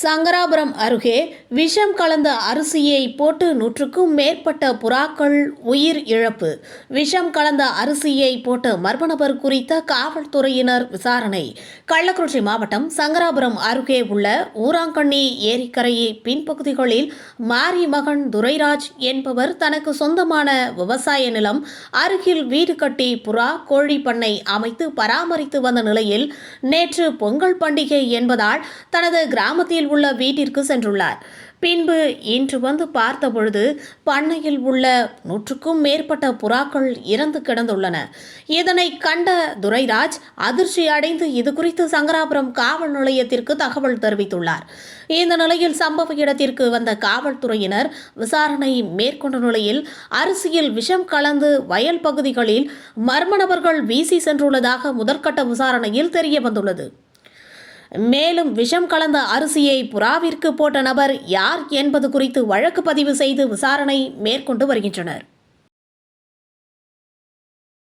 சங்கராபுரம் அருகே விஷம் கலந்த அரிசியை போட்டு 100க்கும் மேற்பட்ட புறாக்கள் உயிர் இழப்பு. விஷம் கலந்த அரிசியை போட்ட மர்ம நபர் குறித்த காவல்துறையினர் விசாரணை. கள்ளக்குறிச்சி மாவட்டம் சங்கராபுரம் அருகே உள்ள ஊராங்கண்ணி ஏரிக்கரை பின்பகுதிகளில் மாரி மகன் துரைராஜ் என்பவர் தனக்கு சொந்தமான விவசாய நிலம் அருகில் வீடு கட்டி புறா கோழி பண்ணை அமைத்து பராமரித்து வந்த நிலையில் நேற்று பொங்கல் பண்டிகை என்பதால் தனது கிராமத்தில் உள்ள வீட்டிற்கு சென்றுள்ளார். பின்பு இன்று வந்து பார்த்தபொழுது பண்ணையில் உள்ள 100க்கும் மேற்பட்ட புறாக்கள் இறந்து கிடந்துள்ளன. இதனை கண்ட துரைராஜ் அதிர்ச்சி அடைந்து இதுகுறித்து சங்கராபுரம் காவல் நிலையத்திற்கு தகவல் தெரிவித்துள்ளார். இந்த நிலையில் சம்பவ இடத்திற்கு வந்த காவல்துறையினர் விசாரணை மேற்கொண்ட நிலையில் அரிசியில் விஷம் கலந்து வயல் பகுதிகளில் மர்ம நபர்கள் வீசி சென்றுள்ளதாக முதற்கட்ட விசாரணையில் தெரிய வந்துள்ளது. மேலும் விஷம் கலந்த அரிசியை புறாவிற்கு போட்ட நபர் யார் என்பது குறித்து வழக்கு பதிவு செய்து விசாரணை மேற்கொண்டு வருகின்றனர்.